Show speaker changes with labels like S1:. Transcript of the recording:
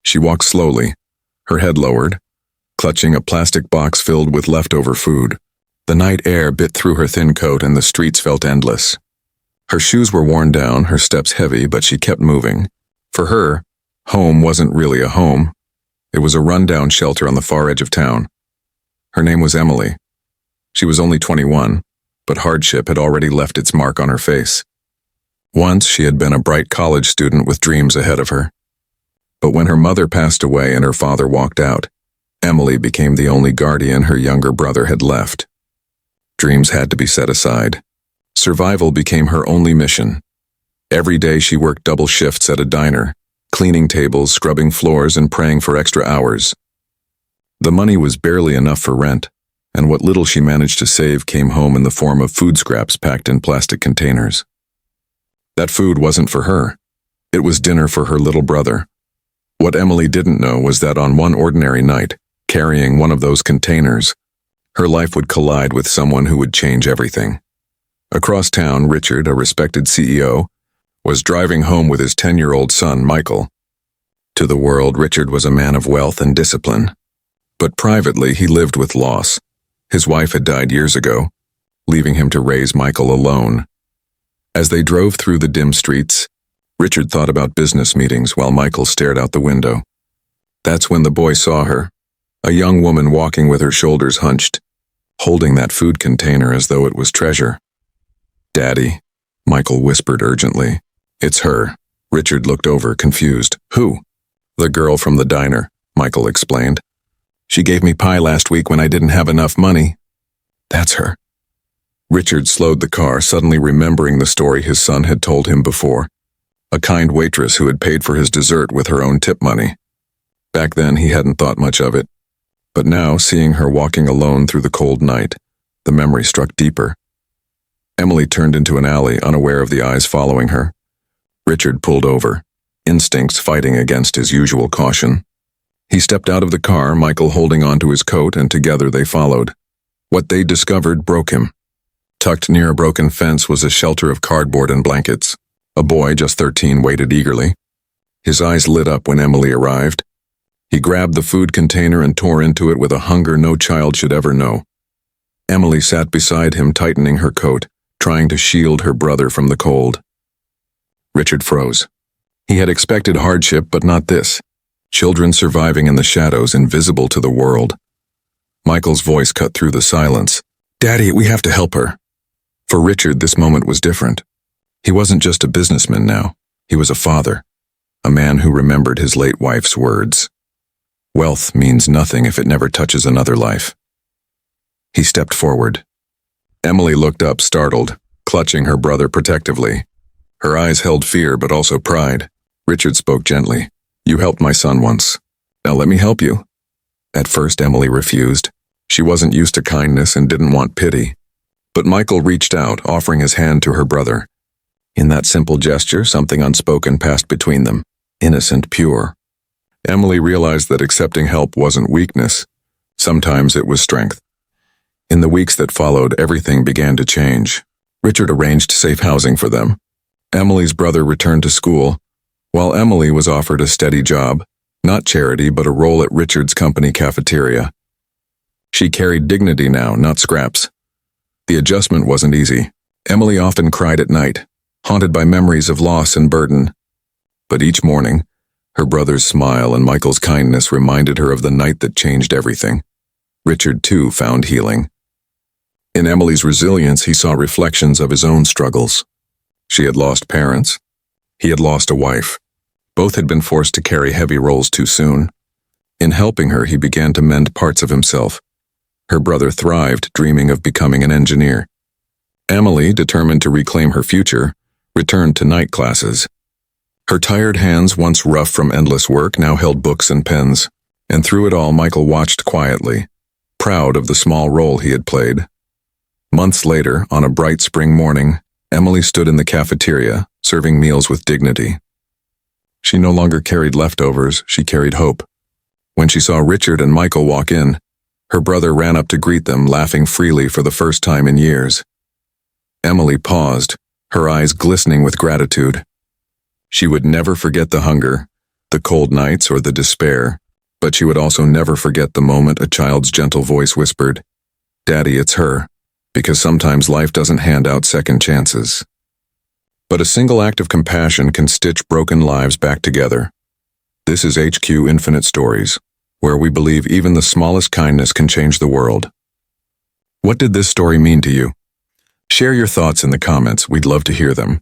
S1: She walked slowly, her head lowered, clutching a plastic box filled with leftover food. The night air bit through her thin coat and the streets felt endless. Her shoes were worn down, her steps heavy, but she kept moving. For her, home wasn't really a home. It was a rundown shelter on the far edge of town. Her name was Emily. She was only 21, but hardship had already left its mark on her face. Once she had been a bright college student with dreams ahead of her. But when her mother passed away and her father walked out, Emily became the only guardian her younger brother had left. Dreams had to be set aside. Survival became her only mission. Every day she worked double shifts at a diner, cleaning tables, scrubbing floors, and praying for extra hours. The money was barely enough for rent, and what little she managed to save came home in the form of food scraps packed in plastic containers. That food wasn't for her. It was dinner for her little brother. What Emily didn't know was that on one ordinary night, carrying one of those containers, her life would collide with someone who would change everything. Across town, Richard, a respected CEO, was driving home with his 10-year-old son, Michael. To the world, Richard was a man of wealth and discipline. But privately, he lived with loss. His wife had died years ago, leaving him to raise Michael alone. As they drove through the dim streets, Richard thought about business meetings while Michael stared out the window. That's when the boy saw her, a young woman walking with her shoulders hunched, holding that food container as though it was treasure. "Daddy," Michael whispered urgently. "It's her." Richard looked over, confused. "Who?" "The girl from the diner," Michael explained. "She gave me pie last week when I didn't have enough money." "That's her." Richard slowed the car, suddenly remembering the story his son had told him before. A kind waitress who had paid for his dessert with her own tip money. Back then he hadn't thought much of it. But now, seeing her walking alone through the cold night, the memory struck deeper. Emily turned into an alley, unaware of the eyes following her. Richard pulled over, instincts fighting against his usual caution. He stepped out of the car, Michael holding onto his coat, and together they followed. What they discovered broke him. Tucked near a broken fence was a shelter of cardboard and blankets. A boy, just 13, waited eagerly. His eyes lit up when Emily arrived. He grabbed the food container and tore into it with a hunger no child should ever know. Emily sat beside him, tightening her coat, trying to shield her brother from the cold. Richard froze. He had expected hardship, but not this. Children surviving in the shadows, invisible to the world. Michael's voice cut through the silence. "Daddy, we have to help her." For Richard, this moment was different. He wasn't just a businessman now. He was a father, a man who remembered his late wife's words. Wealth means nothing if it never touches another life. He stepped forward. Emily looked up, startled, clutching her brother protectively. Her eyes held fear, but also pride. Richard spoke gently. "You helped my son once. Now let me help you." At first, Emily refused. She wasn't used to kindness and didn't want pity. But Michael reached out, offering his hand to her brother. In that simple gesture, something unspoken passed between them, innocent, pure. Emily realized that accepting help wasn't weakness. Sometimes it was strength. In the weeks that followed, everything began to change. Richard arranged safe housing for them. Emily's brother returned to school, while Emily was offered a steady job, not charity, but a role at Richard's company cafeteria. She carried dignity now, not scraps. The adjustment wasn't easy. Emily often cried at night, haunted by memories of loss and burden. But each morning, her brother's smile and Michael's kindness reminded her of the night that changed everything. Richard, too, found healing. In Emily's resilience, he saw reflections of his own struggles. She had lost parents. He had lost a wife. Both had been forced to carry heavy roles too soon. In helping her, he began to mend parts of himself. Her brother thrived, dreaming of becoming an engineer. Emily, determined to reclaim her future, returned to night classes. Her tired hands, once rough from endless work, now held books and pens. And through it all, Michael watched quietly, proud of the small role he had played. Months later, on a bright spring morning, Emily stood in the cafeteria, serving meals with dignity. She no longer carried leftovers, she carried hope. When she saw Richard and Michael walk in, her brother ran up to greet them, laughing freely for the first time in years. Emily paused, her eyes glistening with gratitude. She would never forget the hunger, the cold nights or the despair, but she would also never forget the moment a child's gentle voice whispered, "Daddy, it's her," because sometimes life doesn't hand out second chances. But a single act of compassion can stitch broken lives back together. This is HQ Infinite Stories, where we believe even the smallest kindness can change the world. What did this story mean to you? Share your thoughts in the comments, we'd love to hear them.